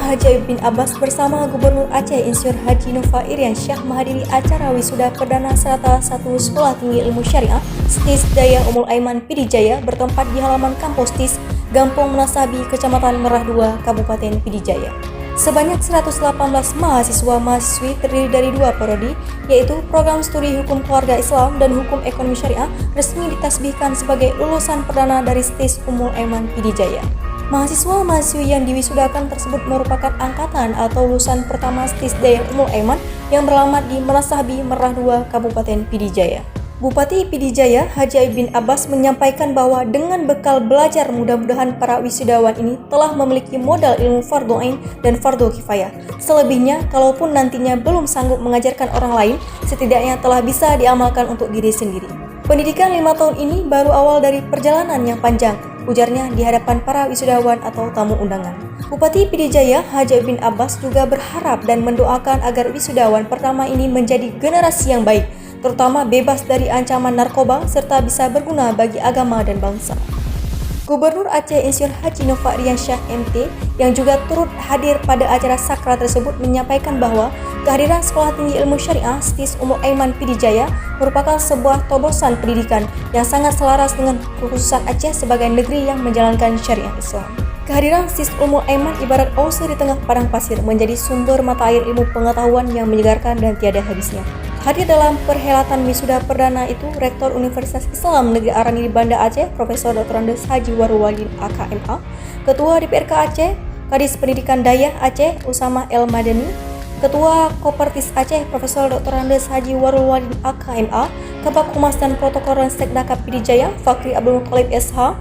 Haji bin Abbas bersama Gubernur Aceh Insinyur Haji Nova Iriansyah menghadiri acara wisuda perdana serta satu sekolah tinggi ilmu syariah STIS Daya Ummul Aiman Pidijaya bertempat di halaman kampus STIS Gampong Menasabi, Kecamatan Merah 2, Kabupaten Pidijaya. Sebanyak 118 mahasiswa-mahasiswi terdiri dari dua prodi, yaitu Program Studi Hukum Keluarga Islam dan Hukum Ekonomi Syariah, resmi ditasbihkan sebagai lulusan perdana dari STIS Ummul Aiman Pidijaya. Mahasiswa-mahasiswi yang diwisudakan tersebut merupakan angkatan atau lulusan pertama STIS Daya Ummul Aiman yang beralamat di Menasabi, Merah 2, Kabupaten Pidijaya. Bupati Pidijaya, Haji bin Abbas menyampaikan bahwa dengan bekal belajar mudah-mudahan para wisudawan ini telah memiliki modal ilmu fardhu ain dan fardhu kifayah. Selebihnya, kalaupun nantinya belum sanggup mengajarkan orang lain, setidaknya telah bisa diamalkan untuk diri sendiri. Pendidikan 5 tahun ini baru awal dari perjalanan yang panjang, ujarnya di hadapan para wisudawan atau tamu undangan. Bupati Pidijaya, Haji bin Abbas juga berharap dan mendoakan agar wisudawan pertama ini menjadi generasi yang baik, terutama bebas dari ancaman narkoba serta bisa berguna bagi agama dan bangsa. Gubernur Aceh Insinyur Haji Nova Iriansyah MT yang juga turut hadir pada acara sakral tersebut menyampaikan bahwa kehadiran Sekolah Tinggi Ilmu Syariah STIS Ummul Aiman Pidijaya merupakan sebuah terobosan pendidikan yang sangat selaras dengan kekhususan Aceh sebagai negeri yang menjalankan syariah Islam. Kehadiran STIS Ummul Aiman ibarat oase di tengah padang pasir, menjadi sumber mata air ilmu pengetahuan yang menyegarkan dan tiada habisnya. Hadir dalam perhelatan wisuda perdana itu Rektor Universitas Islam Negeri Arani di Banda Aceh, Profesor Dr. Andes Haji Warul Walid AKMA, Ketua DPRK Aceh, Kadis Pendidikan Dayah Aceh Usama El Madani, Ketua Kopertis Aceh, Profesor Dr. Andes Haji Warul Walid AKMA, Kabak Humas dan Protokol Ranstek Pidijaya, Fakri Abdul Muttalib SH,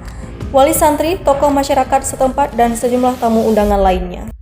Wali Santri, tokoh masyarakat setempat, dan sejumlah tamu undangan lainnya.